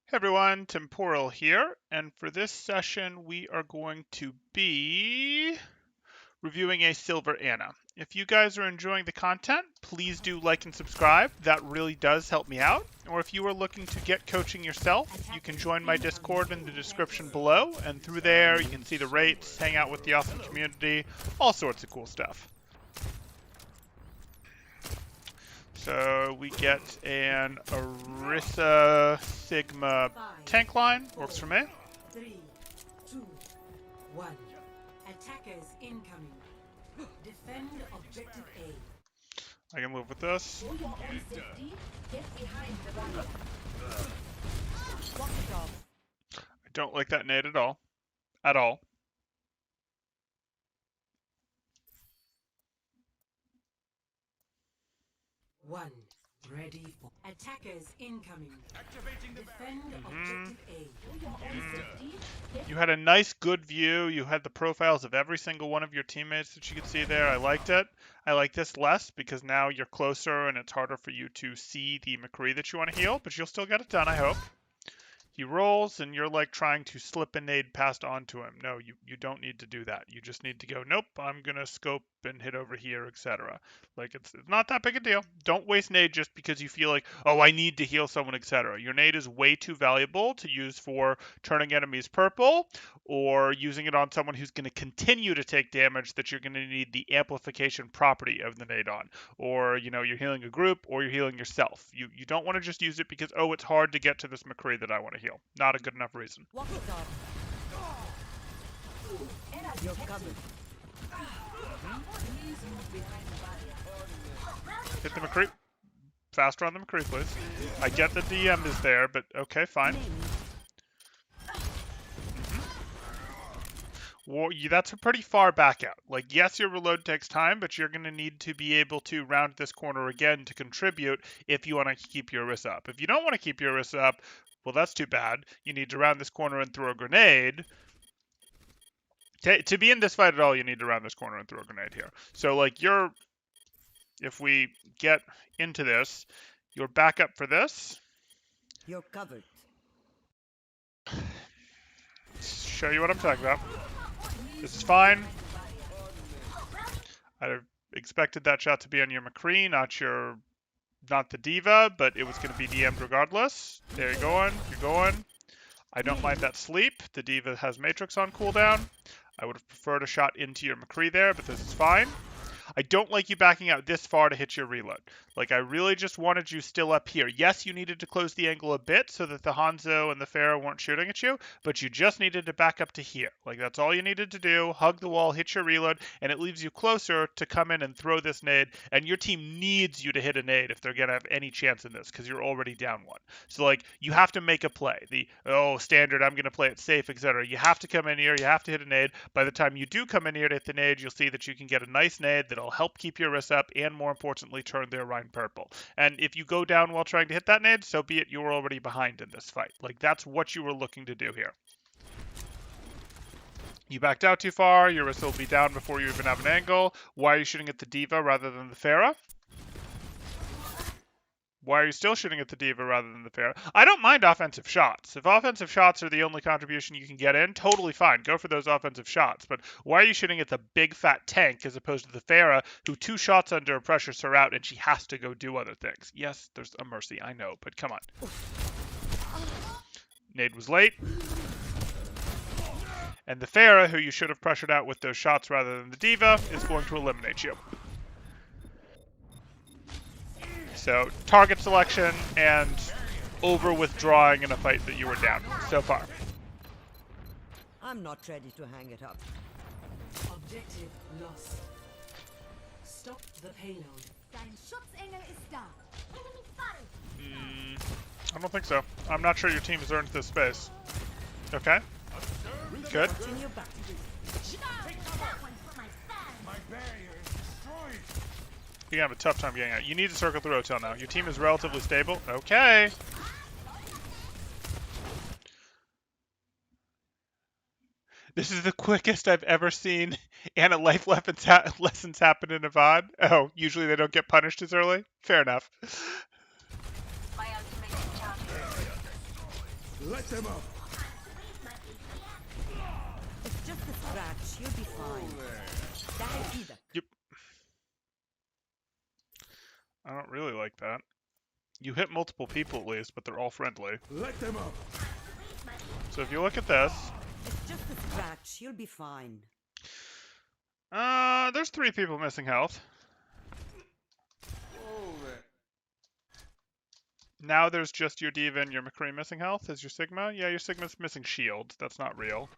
Hey everyone, Temporal here, and for this session we are going to be reviewing a Silver Anna. If you guys are enjoying the content, please do like and subscribe. That really does help me out. Or if you are looking to get coaching yourself, you can join my Discord in the description below, and through there you can see the rates, hang out with the awesome community, all sorts of cool stuff. So we get an Orisa Sigma tank line. Works for me. 3, 2, 1. Attackers incoming. Defend objective A. I can live with this. For your own safety, get behind the barrier. I don't like that nade at all. At all. One. Ready for attackers incoming. Defend objective A. For your own safety, get You had a nice, good view. You had the profiles of every single one of your teammates that you could see there. I liked it. I like this less because now you're closer and it's harder for you to see the McCree that you want to heal, but you'll still get it done, I hope. He rolls and you're like trying to slip a nade past onto him. No, you don't need to do that. You just need to go, nope, I'm going to scope and hit over here, etc. Like it's not that big a deal. Don't waste nade just because you feel like, oh, I need to heal someone, etc. Your nade is way too valuable to use for turning enemies purple or using it on someone who's going to continue to take damage that you're going to need the amplification property of the nade on. Or, you know, you're healing a group or you're healing yourself. You don't want to just use it because, oh, it's hard to get to this McCree that I want to heal. Not a good enough reason. You're covered. Hit the McCree. Faster on the McCree, please. I get the DM is there, but okay, fine. Well, that's a pretty far back out. Like, yes, your reload takes time, but you're going to need to be able to round this corner again to contribute if you want to keep your Orisa up. If you don't want to keep your Orisa up, well, that's too bad. You need to round this corner and throw a grenade. To be in this fight at all, you need to round this corner and throw a grenade here. So, like, if we get into this, your backup for this. You're covered. Show you what I'm talking about. This is fine. I expected that shot to be on your McCree, not the D.Va, but it was going to be DM'd regardless. There you're going. You're going. I don't mind that sleep. The D.Va has Matrix on cooldown. I would have preferred a shot into your McCree there, but this is fine. I don't like you backing out this far to hit your reload. Like, I really just wanted you still up here. Yes, you needed to close the angle a bit so that the Hanzo and the Pharah weren't shooting at you, but you just needed to back up to here. Like, that's all you needed to do. Hug the wall, hit your reload, and it leaves you closer to come in and throw this nade, and your team needs you to hit a nade if they're going to have any chance in this, because you're already down one. So, like, you have to make a play. Standard, I'm going to play it safe, etc. You have to come in here, you have to hit a nade. By the time you do come in here to hit the nade, you'll see that you can get a nice nade that'll help keep your Orisa up and, more importantly, turn their Rein purple. And if you go down while trying to hit that nade, so be it, you were already behind in this fight. Like, that's what you were looking to do here. You backed out too far, your Orisa will be down before you even have an angle. Why are you shooting at the D.Va rather than the Pharah? Why are you still shooting at the D.Va rather than the Pharah? I don't mind offensive shots. If offensive shots are the only contribution you can get in, totally fine. Go for those offensive shots. But why are you shooting at the big fat tank as opposed to the Pharah, who 2 shots under pressures her out and she has to go do other things? Yes, there's a mercy, I know, but come on. Nade was late. And the Pharah, who you should have pressured out with those shots rather than the D.Va, is going to eliminate you. So, target selection and over-withdrawing in a fight that you were down so far. I'm not ready to hang it up. Objective lost. Stop the payload. Dein Schutzengel ist da. Enemy spotted. I don't think so. I'm not sure your team has earned this space. Okay. Good. Continue back. That one's for my fans. You're gonna have a tough time getting out. You need to circle through hotel now. Your team is relatively stable. Okay. This is the quickest I've ever seen Anna life lessons happen in a VOD. Oh, usually they don't get punished as early? Fair enough. It's just a scratch. You'll be fine. Die either. Yep. I don't really like that. You hit multiple people at least, but they're all friendly. So if you look at this, It's just a scratch. You'll be fine. there's 3 people missing health. Now there's just your D.Va and your McCree missing health. Is your Sigma? Yeah, your Sigma's missing shield. That's not real.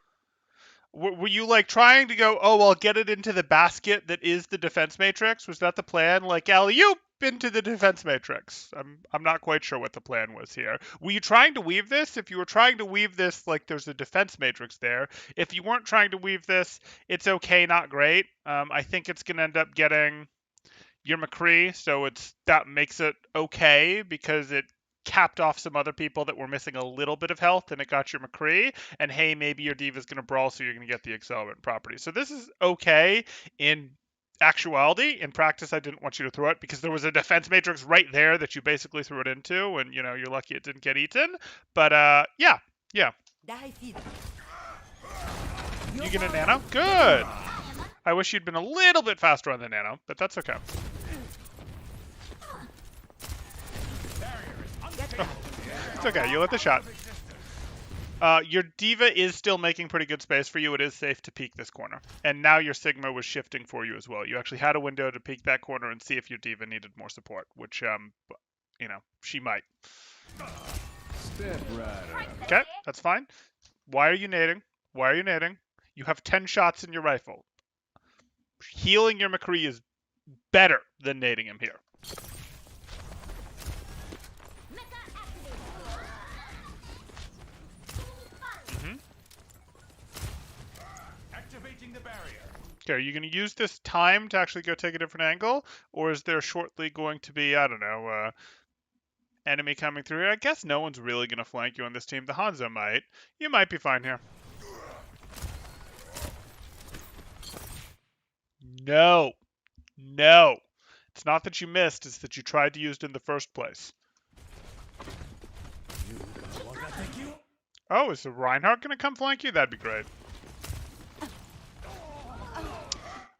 Were you like trying to go, oh, I'll get it into the basket that is the defense matrix? Was that the plan? Like, alley-oop into the defense matrix. I'm not quite sure what the plan was here. Were you trying to weave this? If you were trying to weave this, like there's a defense matrix there. If you weren't trying to weave this, it's okay, not great. I think it's gonna end up getting your McCree, so that makes it okay because it capped off some other people that were missing a little bit of health, and it got your McCree. And hey, maybe your D.Va's going to brawl, so you're going to get the accelerant property. So this is okay in actuality. In practice, I didn't want you to throw it because there was a defense matrix right there that you basically threw it into, and you know you're lucky it didn't get eaten. But yeah. Die either. You get a nano? Good. I wish you'd been a little bit faster on the nano, but that's okay. It's okay, you let the shot. Your D.Va is still making pretty good space for you. It is safe to peek this corner. And now your Sigma was shifting for you as well. You actually had a window to peek that corner and see if your D.Va needed more support, which, you know, she might. Step right up. Okay, that's fine. Why are you nading? Why are you nading? You have 10 shots in your rifle. Healing your McCree is better than nading him here. Activating the barrier. Okay, are you going to use this time to actually go take a different angle? Or is there shortly going to be, I don't know, enemy coming through here? I guess no one's really going to flank you on this team. The Hanzo might. You might be fine here. No. No. It's not that you missed, it's that you tried to use it in the first place. Oh, is the Reinhardt going to come flank you? That'd be great.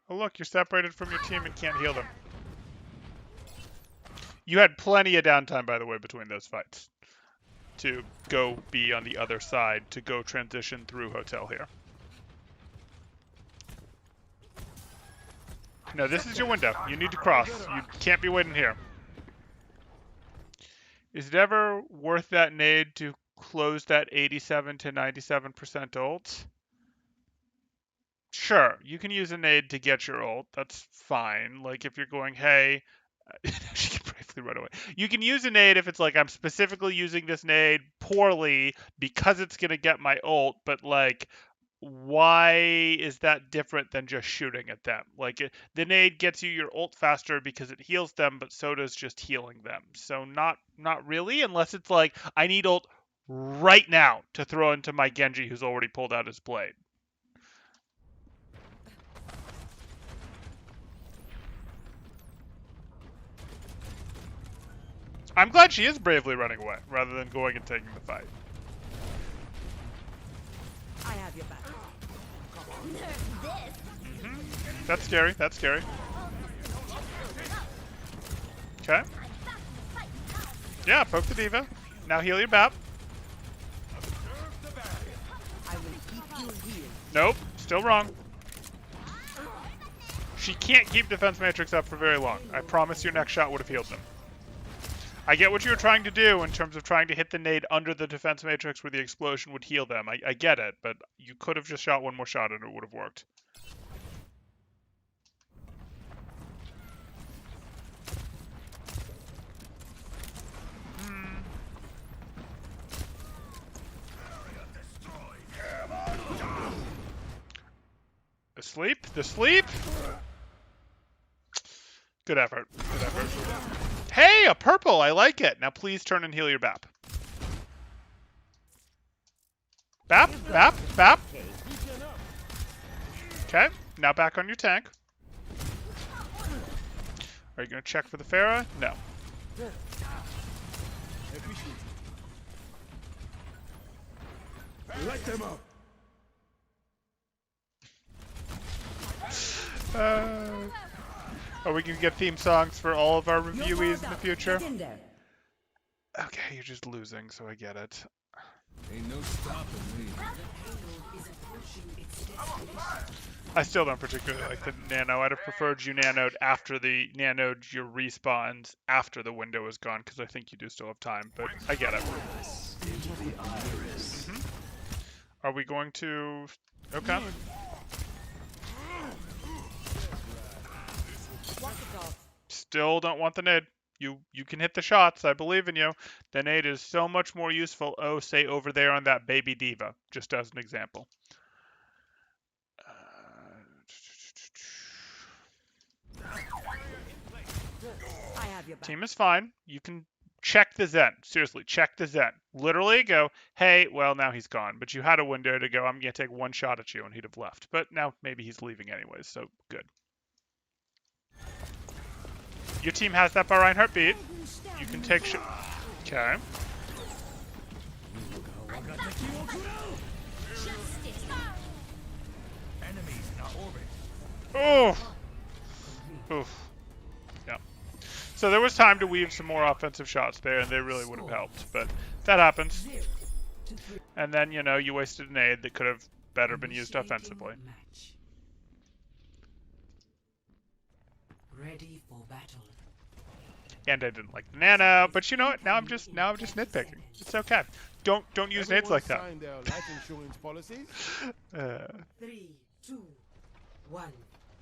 Oh, look, you're separated from your team and can't heal them. You had plenty of downtime, by the way, between those fights. To go be on the other side, to go transition through Hotel here. No, this is your window. You need to cross. You can't be waiting here. Is it ever worth that nade to close that 87 to 97% ult? Sure, you can use a nade to get your ult. That's fine. Like if you're going, hey, she can bravely run away. You can use a nade if it's like I'm specifically using this nade poorly because it's gonna get my ult, but like, why is that different than just shooting at them? Like the nade gets you your ult faster because it heals them, but so does just healing them. So not really, unless it's like I need ult right now to throw into my Genji who's already pulled out his blade. I'm glad she is bravely running away rather than going and taking the fight. I have your back. That's scary. That's scary. Okay. Yeah, poke the D.Va. Now heal your BAP. I will keep you here. Nope. Still wrong. She can't keep Defense Matrix up for very long. I promise your next shot would have healed them. I get what you were trying to do in terms of trying to hit the nade under the Defense Matrix where the explosion would heal them. I get it, but you could have just shot one more shot and it would have worked. The sleep? The sleep? Good effort. Good effort. Hey, a purple! I like it. Now please turn and heal your BAP. BAP, BAP, BAP. Okay, now back on your tank. Are you going to check for the Pharah? No. Light them up. Are we gonna get theme songs for all of our You're reviewees in powered the up. future? Get in there. Okay, you're just losing, so I get it. Ain't no stopping me. Payload is approaching its destination. I still don't particularly like the nano. I'd have preferred you nanoed after the nanoed your respawns after the window is gone, because I think you do still have time, but I get it. Mhm. Are we going to... Okay. Walk it off. Still don't want the nade. You can hit the shots. I believe in you. The nade is so much more useful. Oh, say over there on that baby diva, just as an example. I have your back. Team is fine. You can check the Zen. Seriously, check the Zen. Literally go, hey, well, now he's gone. But you had a window to go, I'm going to take one shot at you, and he'd have left. But now maybe he's leaving anyways, so good. Your team has that by Reinhardt beat. You can take sh... Okay. Oh! Oof. Yeah. So there was time to weave some more offensive shots there, and they really would have helped. But that happens. 0 to 3. And then, you know, you wasted an aid that could have better been used offensively. Match. Ready for battle. And I didn't like the nano, but you know what? Now I'm just nitpicking. It's okay. Don't use nades like that. Signed our life insurance policies. 3, 2, 1.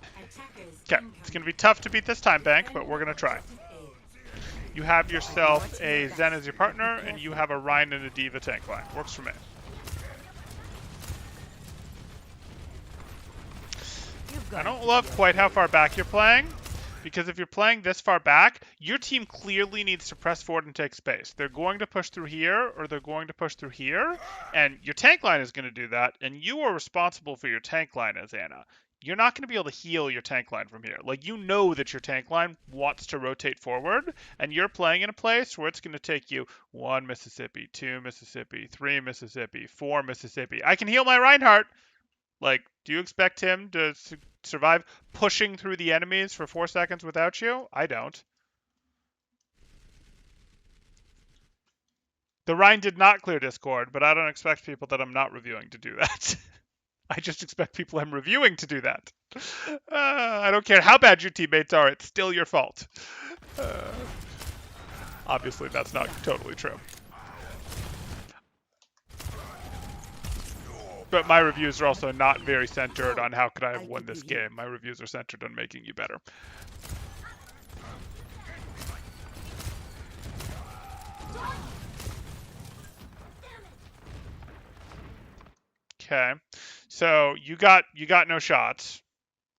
Attackers Okay, it's gonna be tough to beat this time bank, but we're gonna try. You have yourself a Zen as your partner, and you have a Ryan and a Diva tank line. Works for me. You've got I don't love quite how far back you're playing, because if you're playing this far back, your team clearly needs to press forward and take space. They're going to push through here, or they're going to push through here, and your tank line is going to do that, and you are responsible for your tank line as Ana. You're not going to be able to heal your tank line from here. Like, you know that your tank line wants to rotate forward, and you're playing in a place where it's going to take you 1 Mississippi, 2 Mississippi, 3 Mississippi, 4 Mississippi. I can heal my Reinhardt. Like, do you expect him to survive pushing through the enemies for 4 seconds without you? I don't. The Rhine did not clear Discord, but I don't expect people that I'm not reviewing to do that. I just expect people I'm reviewing to do that. I don't care how bad your teammates are, it's still your fault. Obviously, that's not totally true. But my reviews are also not very centered on how could I have won this game. My reviews are centered on making you better. Okay, so you got no shots.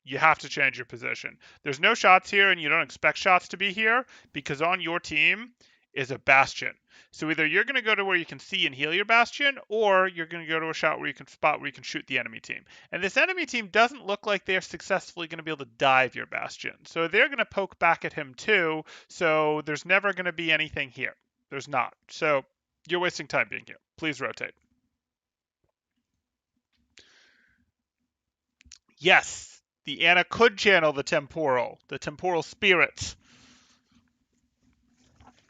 You have to change your position. There's no shots here, and you don't expect shots to be here because on your team is a Bastion. So either you're going to go to where you can see and heal your Bastion, or you're going to go to a shot where you can spot where you can shoot the enemy team. And this enemy team doesn't look like they're successfully going to be able to dive your Bastion. So they're going to poke back at him too. So there's never going to be anything here. There's not. So you're wasting time being here. Please rotate. Yes, the Ana could channel the temporal spirits,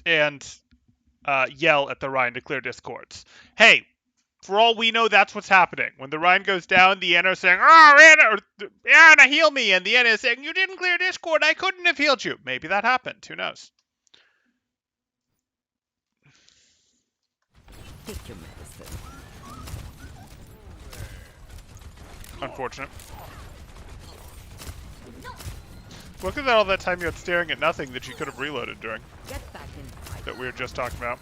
and yell at the Rhine to clear discords. Hey, for all we know, that's what's happening. When the Rhine goes down, the Ana is saying, "Oh, Ana, heal me," and the Ana is saying, "You didn't clear Discord. I couldn't have healed you." Maybe that happened. Who knows? Take your medicine. Unfortunate. Look at all that time you had staring at nothing that you could have reloaded during. Get back in the fight. That we were just talking about.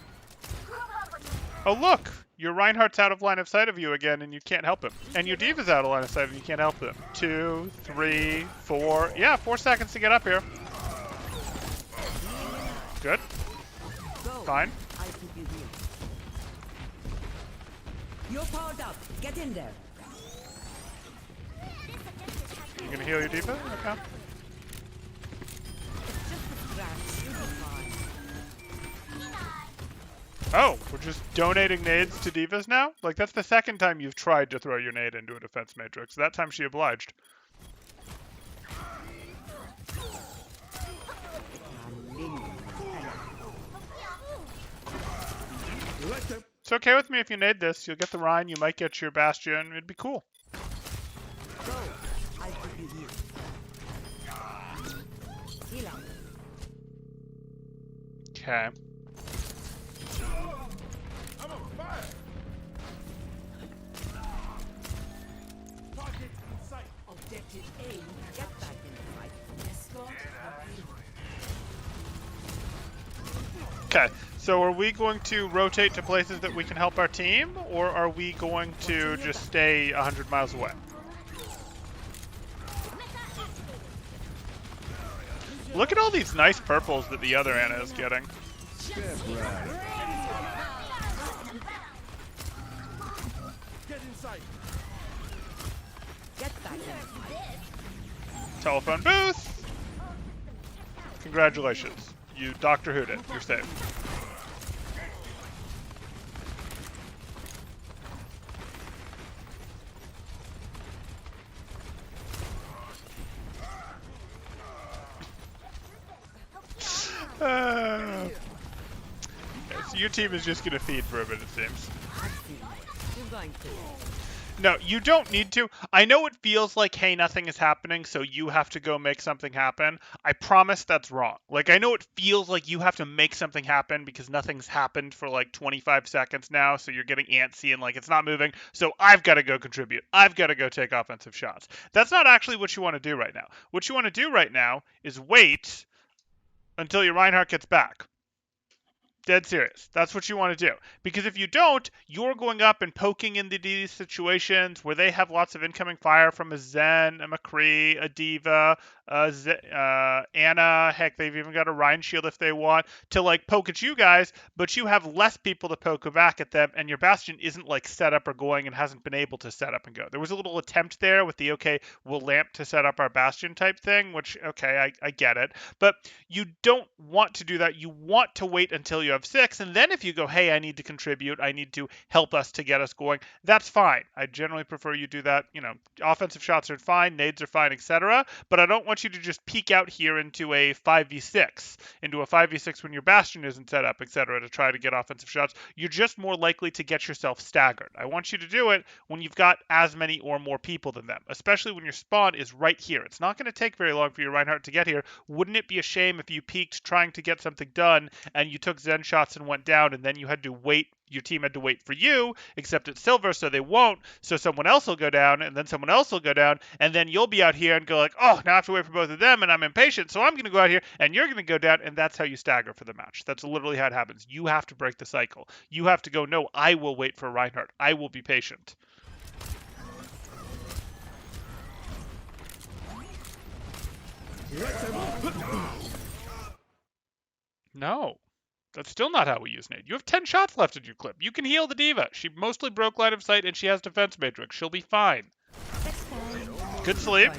Oh, look! Your Reinhardt's out of line of sight of you again, and you can't help him. And your Diva's out of line of sight, and you can't help him. 2, 3, 4. Yeah, 4 seconds to get up here. Good. Go. Fine. I'll keep you healed. You're powered up. Get in there. You gonna heal your Diva? Okay. It's just a scratch. You'll be fine. Oh, we're just donating nades to divas now? Like, that's the second time you've tried to throw your nade into a defense matrix. That time she obliged. Let them. It's okay with me if you nade this. You'll get the Rhine, you might get your Bastion. It'd be cool. Go. I'll keep you here. Heal up. Okay. I'm on fire. Target in sight. Objective A. Get back in the fight. Escort complete. Okay. So are we going to rotate to places that we can help our team, or are we going to just stay 100 miles away? Look at all these nice purples that the other Ana is getting. Step right. Get in sight. Get back in the fight. Telephone booth! Congratulations. You Doctor Who'd it. You're safe. So your team is just going to feed for a bit, it seems. You're going to. No, you don't need to. I know it feels like, hey, nothing is happening, so you have to go make something happen. I promise that's wrong. Like, I know it feels like you have to make something happen because nothing's happened for like 25 seconds now, so you're getting antsy and like it's not moving, so I've got to go contribute. I've got to go take offensive shots. That's not actually what you want to do right now. What you want to do right now is wait until your Reinhardt gets back. Dead serious. That's what you want to do. Because if you don't, you're going up and poking into these situations where they have lots of incoming fire from a Zen, a McCree, a Diva, Ana. Heck, they've even got a Rhine shield if they want to like poke at you guys, but you have less people to poke back at them, and your Bastion isn't like set up or going and hasn't been able to set up and go. There was a little attempt there with the okay, we'll lamp to set up our Bastion type thing, which okay, I get it. But you don't want to do that. You want to wait until you have 6, and then if you go, hey, I need to contribute, I need to help us to get us going, that's fine. I generally prefer you do that. You know, offensive shots are fine, nades are fine, etc. But I don't want you to just peek out here into a 5v6, into a 5v6 when your Bastion isn't set up, etc. to try to get offensive shots. You're just more likely to get yourself staggered. I want you to do it when you've got as many or more people than them, especially when your spawn is right here. It's not going to take very long for your Reinhardt to get here. Wouldn't it be a shame if you peeked trying to get something done and you took Zen shots and went down, and then you had to wait, your team had to wait for you, except it's silver, so they won't, so someone else will go down, and then someone else will go down, and then you'll be out here and go like, oh, now I have to wait for both of them, and I'm impatient, so I'm going to go out here, and you're going to go down, and that's how you stagger for the match. That's literally how it happens. You have to break the cycle. You have to go, no, I will wait for Reinhardt. I will be patient. No. That's still not how we use nade. You have 10 shots left in your clip. You can heal the Diva. She mostly broke line of sight and she has defense matrix. She'll be fine. Good sleep.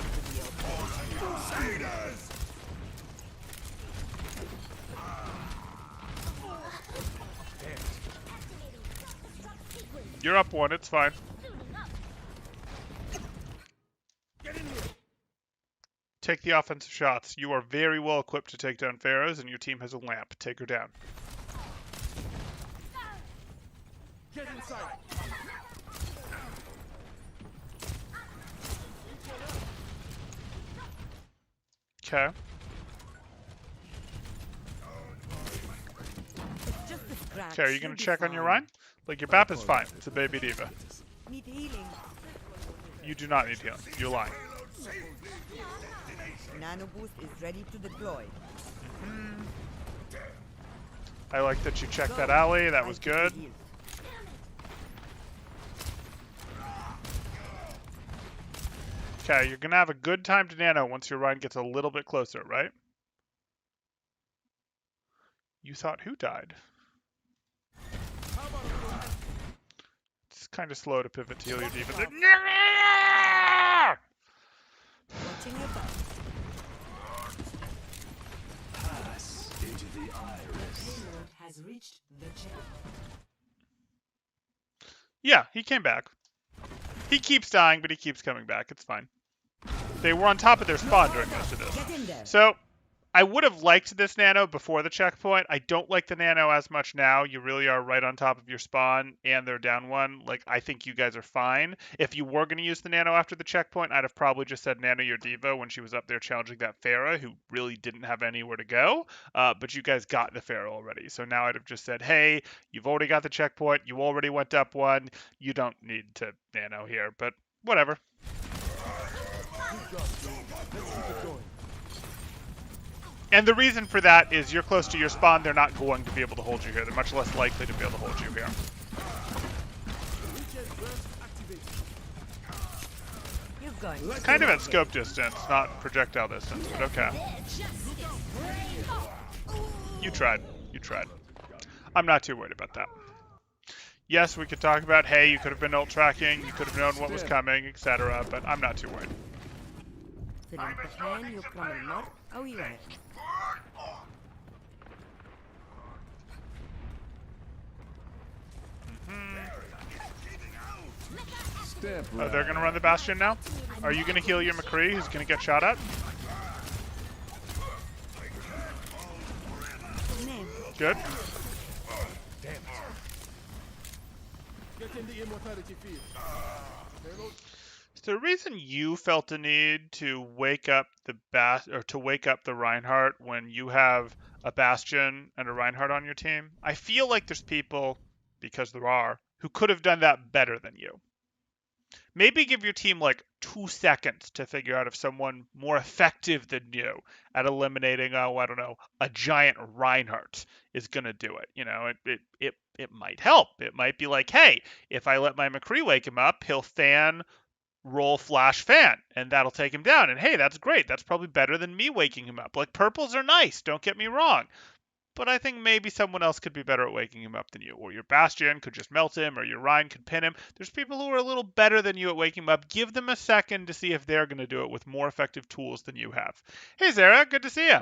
You're up 1. It's fine. Take the offensive shots. You are very well equipped to take down Pharaohs, and your team has a lamp. Take her down. Get inside. Okay. It's just a scratch. Okay, are you going You'll to be check on your fine. Rhine? Like, your BAP is fine. It's a baby Diva. Need healing. You do not need healing. You're lying. Nano boost is ready to deploy. I like that you checked that Go. alley. That I'll was keep you good. healed. Okay, you're going to have a good time to nano once your Rhine gets a little bit closer, right? You thought who died? It's kind of slow to pivot to heal your Diva. Watching your back. Has has reached the checkpoint. Yeah, he came back. He keeps dying, but he keeps coming back. It's fine. They were on top of their spawn during most of this. Get in there. So, I would have liked this nano before the checkpoint. I don't like the nano as much now. You really are right on top of your spawn, and they're down one. Like, I think you guys are fine. If you were going to use the nano after the checkpoint, I'd have probably just said nano your diva when she was up there challenging that Pharah, who really didn't have anywhere to go. But you guys got the Pharah already. So now I'd have just said, hey, you've already got the checkpoint. You already went up one. You don't need to nano here. But whatever. Good job, dude. Let's keep it going. And the reason for that is you're close to your spawn. They're not going to be able to hold you here. They're much less likely to be able to hold you here. Regen burst activated. You're going. Let's Kind of go. at scope distance, not projectile distance, but okay. You tried. You tried. I'm not too worried about that. Yes, we could talk about, hey, you could have been ult tracking, you could have known what was coming, etc., but I'm not too worried. Oh, you have. Step Oh, right. they're going to run the Bastion now? Are you going to heal your McCree, who's going to get shot at? Good. Get in the immortality field. Payload. So the reason you felt a need to wake up the Reinhardt when you have a Bastion and a Reinhardt on your team, I feel like there's people, because there are, who could have done that better than you. Maybe give your team like 2 seconds to figure out if someone more effective than you at eliminating, I don't know, a giant Reinhardt is going to do it. You know, it might help. It might be like, hey, if I let my McCree wake him up, he'll fan, roll, flash, fan, and that'll take him down. And hey, that's great. That's probably better than me waking him up. Like, purples are nice, don't get me wrong. But I think maybe someone else could be better at waking him up than you. Or your Bastion could just melt him, or your Rein could pin him. There's people who are a little better than you at waking him up. Give them a second to see if they're going to do it with more effective tools than you have. Hey, Zara, good to see you.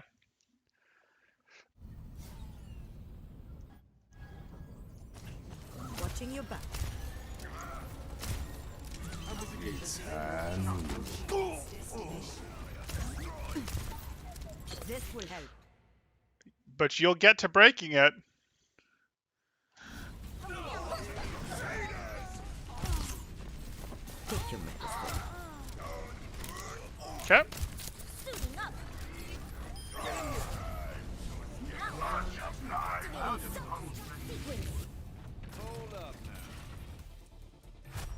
Watching your back. This will help. But you'll get to breaking it. Take your medicine. Okay.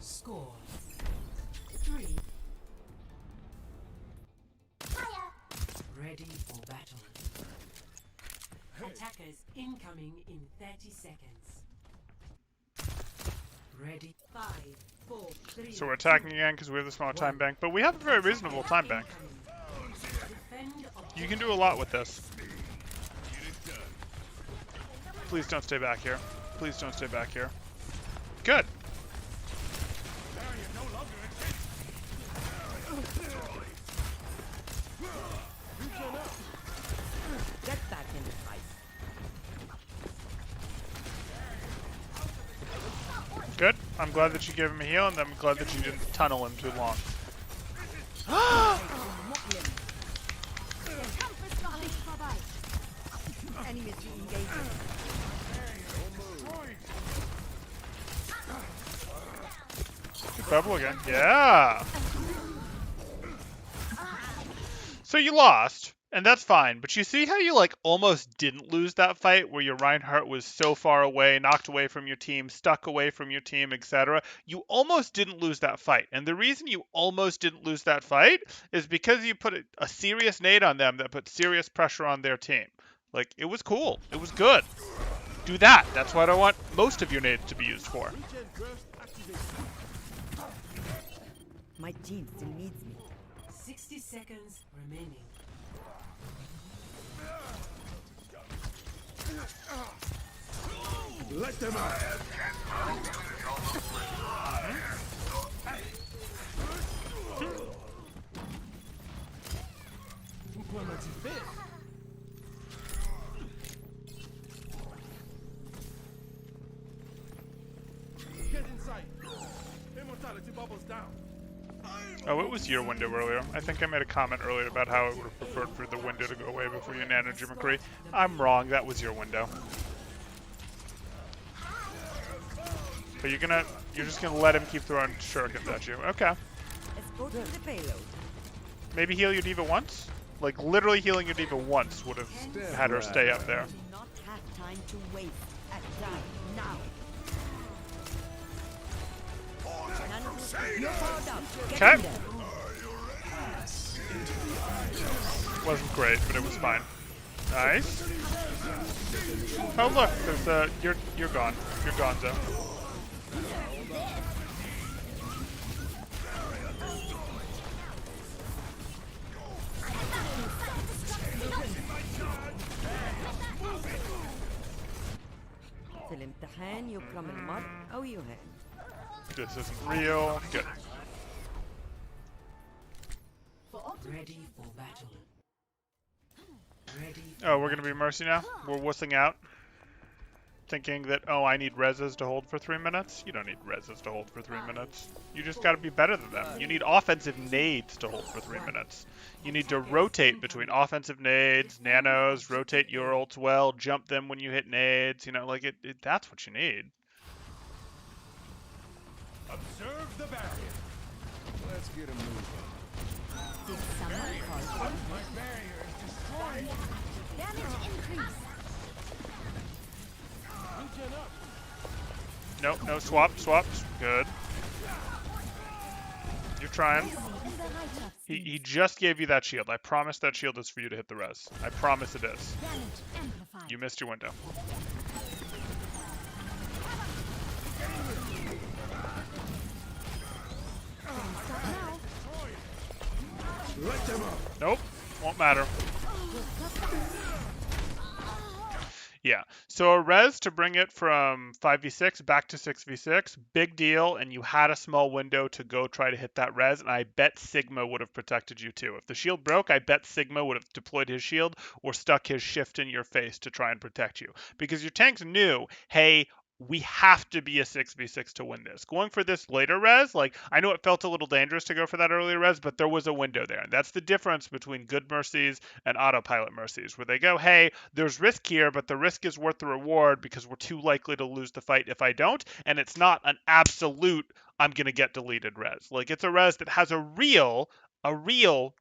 Score 3. Ready for battle. Attackers incoming in 30 seconds. Ready. 5, 4, 3. So we're attacking again because we have the small time bank. But we have a very reasonable time bank. You can do a lot with this. Please don't stay back here. Please don't stay back here. Good. Get back in the fight. Good. I'm glad that you gave him a heal, and I'm glad that you didn't tunnel him too long. Enemies engaging. Good bubble again. Yeah. So you lost, and that's fine. But you see how you like almost didn't lose that fight, where your Reinhardt was so far away, knocked away from your team, stuck away from your team, etc. You almost didn't lose that fight, and the reason you almost didn't lose that fight is because you put a serious nade on them that put serious pressure on their team. Like, it was cool. It was good. Do that. That's what I want most of your nades to be used for. Regen burst activated. My team still needs me. 60 seconds remaining. Let them out. Pourquoi m'as-tu fait? sight. Immortality bubbles down. Oh, it was your window earlier. I think I made a comment earlier about how I would have preferred for the window to go away before you nanoged your McCree. I'm wrong. That was your window. But you're just gonna let him keep throwing shurikens at you. Okay. Escorting the payload. Maybe heal your diva once? Like, literally healing your diva once would have had her stay up there. Do not have time to waste. Attack now. You're powered up. Get Okay. in there. Wasn't great, but it was fine. Nice. Oh look, there's you're gone. You're gonzo. في الامتحان يكرم المرء أو يهان. This isn't real. Good. Ready for battle. Ready. Oh, we're gonna be Mercy now? We're wussing out? Thinking that, oh, I need reses to hold for 3 minutes? You don't need reses to hold for 3 minutes. You just gotta be better than them. You need offensive nades to hold for 3 minutes. You need to rotate between offensive nades, nanos, rotate your ults well, jump them when you hit nades, you know, like, that's what you need. Observe the barrier. Let's get him moving. Did someone call for me? My barrier is destroyed. Damage increase. Regen up. Nope, no swaps. Good. You're trying. In the right of He just gave you that shield. I promise that shield is for you to hit the res. I promise it is. damage amplified. You missed your window. Stop now. Let them up. Nope, won't matter. Yeah, so a res to bring it from 5v6 back to 6v6, big deal, and you had a small window to go try to hit that res, and I bet Sigma would have protected you too. If the shield broke, I bet Sigma would have deployed his shield or stuck his shift in your face to try and protect you. Because your tanks knew, hey, we have to be a 6v6 to win this. Going for this later res, like, I know it felt a little dangerous to go for that earlier res, but there was a window there. And that's the difference between good mercies and autopilot mercies, where they go, hey, there's risk here, but the risk is worth the reward because we're too likely to lose the fight if I don't. And it's not an absolute, I'm going to get deleted res. Like, it's a res that has a real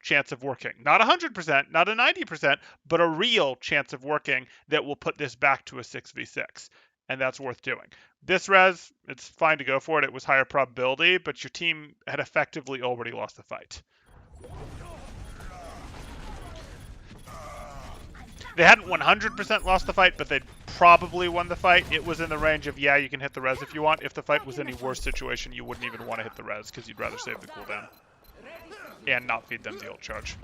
chance of working. Not 100%, not a 90%, but a real chance of working that will put this back to a 6v6. And that's worth doing. This res, it's fine to go for it. It was higher probability, but your team had effectively already lost the fight. They hadn't 100% lost the fight, but they'd probably won the fight. It was in the range of, yeah, you can hit the res if you want. If the fight was any worse situation, you wouldn't even want to hit the res because you'd rather save the cooldown and not feed them the ult charge.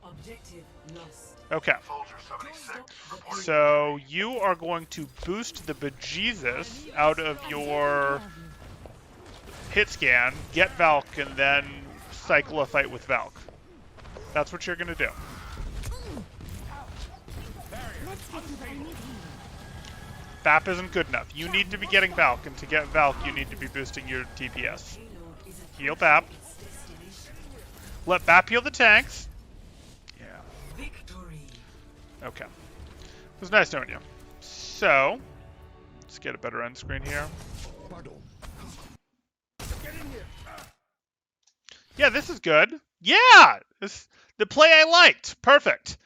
Objective lost. Okay. So you are going to boost the bejesus out of your hit scan, get Valk, and then cycle a fight with Valk. That's what you're going to do. Let's get to the immediate. BAP isn't good enough. You need to be getting Valk, and to get Valk, you need to be boosting your DPS. Heal BAP. Let BAP heal the tanks. Yeah. Victory. Okay. It was nice knowing you. So, let's get a better end screen here. Pardon. Get in here. Yeah, this is good. Yeah! This the play I liked. Perfect.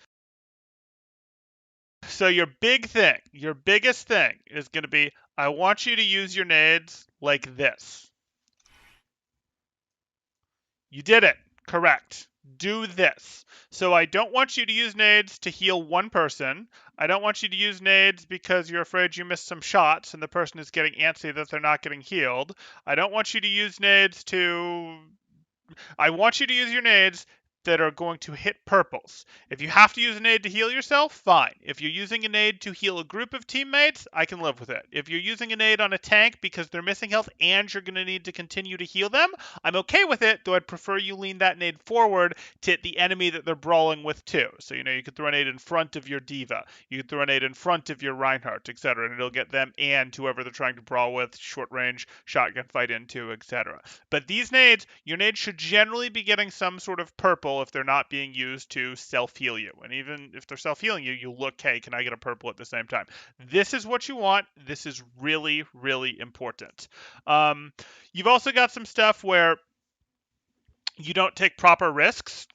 So your big thing, your biggest thing is going to be, I want you to use your nades like this. You did it. Correct. Do this. So I don't want you to use nades to heal one person. I don't want you to use nades because you're afraid you missed some shots and the person is getting antsy that they're not getting healed. I don't want you to use nades to... I want you to use your nades that are going to hit purples. If you have to use a nade to heal yourself, fine. If you're using a nade to heal a group of teammates, I can live with it. If you're using a nade on a tank because they're missing health and you're going to need to continue to heal them, I'm okay with it, though I'd prefer you lean that nade forward to hit the enemy that they're brawling with too. So, you could throw a nade in front of your D.Va. You could throw a nade in front of your Reinhardt, etc., and it'll get them and whoever they're trying to brawl with, short range, shotgun fight into, etc. But these nades, your nades should generally be getting some sort of purple if they're not being used to self-heal you. And even if they're self-healing you, you look, hey, can I get a purple at the same time? This is what you want. This is really, really important. You've also got some stuff where you don't take proper risks.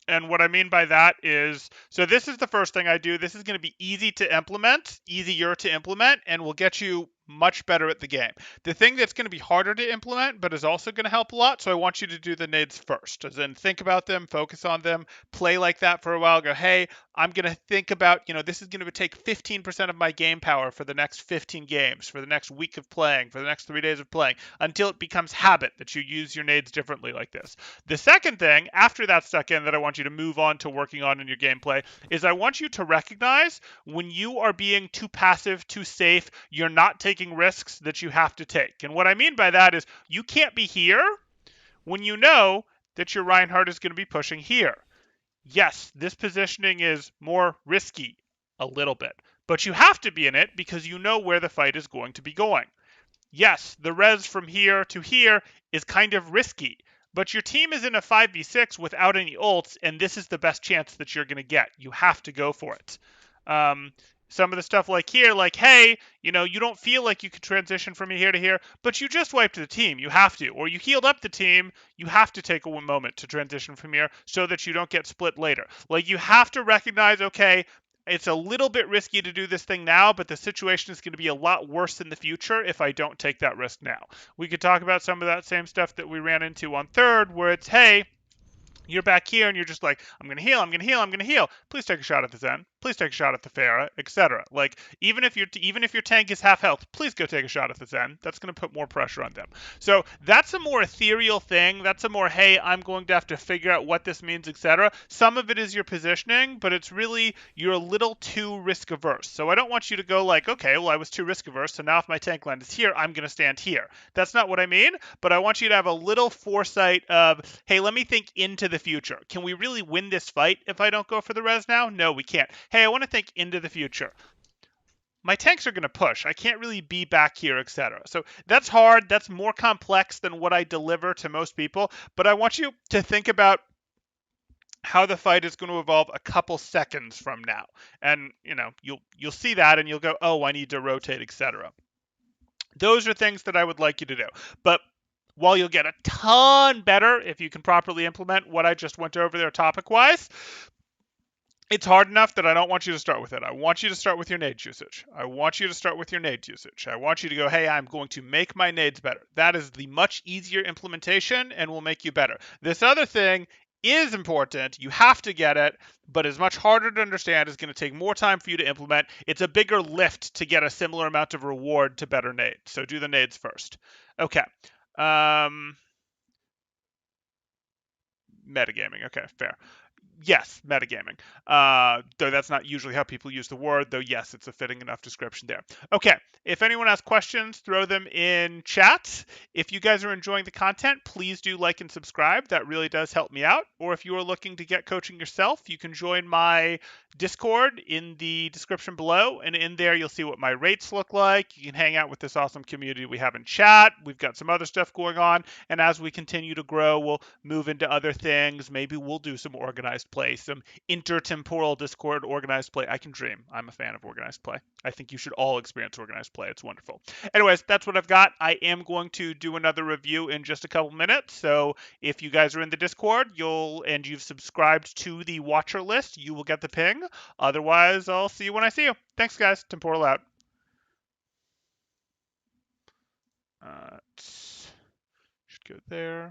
And what I mean by that is, so this is the first thing I do. This is going to be easier to implement, and will get you much better at the game. The thing that's going to be harder to implement, but is also going to help a lot, so I want you to do the nades first. As in, think about them, focus on them, play like that for a while, go, hey, I'm going to think about, this is going to take 15% of my game power for the next 15 games, for the next week of playing, for the next 3 days of playing, until it becomes habit that you use your nades differently like this. The second thing, after that's stuck in, that I want you to move on to working on in your gameplay, is I want you to recognize when you are being too passive, too safe, you're not taking risks that you have to take. And what I mean by that is you can't be here when you know that your Reinhardt is going to be pushing here. Yes, this positioning is more risky a little bit, but you have to be in it because you know where the fight is going to be going. Yes, the res from here to here is kind of risky, but your team is in a 5v6 without any ults, and this is the best chance that you're going to get. You have to go for it. Some of the stuff like here, like, hey, you don't feel like you could transition from here to here, but you just wiped the team. You have to. Or you healed up the team. You have to take a moment to transition from here so that you don't get split later. Like, you have to recognize, okay, it's a little bit risky to do this thing now, but the situation is going to be a lot worse in the future if I don't take that risk now. We could talk about some of that same stuff that we ran into on third, where it's, hey, you're back here and you're just like, I'm going to heal, I'm going to heal, I'm going to heal. Please take a shot at the Zen. Please take a shot at the Pharah, etc. Like, even if your tank is half health, please go take a shot at the Zen. That's going to put more pressure on them. So that's a more ethereal thing. That's a more, hey, I'm going to have to figure out what this means, etc. Some of it is your positioning, but it's really, you're a little too risk averse. So I don't want you to go like, okay, well, I was too risk averse, so now if my tank land is here, I'm going to stand here. That's not what I mean, but I want you to have a little foresight of, hey, let me think into the future. Can we really win this fight if I don't go for the res now? No, we can't. Hey, I want to think into the future. My tanks are going to push. I can't really be back here, etc. So that's hard. That's more complex than what I deliver to most people. But I want you to think about how the fight is going to evolve a couple seconds from now. And, you'll see that and you'll go, oh, I need to rotate, etc. Those are things that I would like you to do. But while you'll get a ton better if you can properly implement what I just went over there topic-wise, it's hard enough that I don't want you to start with it. I want you to start with your nade usage. I want you to go, hey, I'm going to make my nades better. That is the much easier implementation and will make you better. This other thing is important. You have to get it, but is much harder to understand. It's going to take more time for you to implement. It's a bigger lift to get a similar amount of reward to better nades. So do the nades first. Okay. Metagaming. Okay, fair. Yes, metagaming. Though that's not usually how people use the word, though yes, it's a fitting enough description there. Okay, if anyone has questions, throw them in chat. If you guys are enjoying the content, please do like and subscribe. That really does help me out. Or if you are looking to get coaching yourself, you can join my Discord in the description below, and in there you'll see what my rates look like. You can hang out with this awesome community we have in chat. We've got some other stuff going on, and as we continue to grow, we'll move into other things. Maybe we'll do some organized play, some intertemporal Discord organized play. I can dream. I'm a fan of organized play. I think you should all experience organized play. It's wonderful. Anyways, that's what I've got. I am going to do another review in just a couple minutes, so if you guys are in the Discord, and you've subscribed to the watcher list, you will get the ping. Otherwise, I'll see you when I see you. Thanks, guys. Temporal out. Should go there.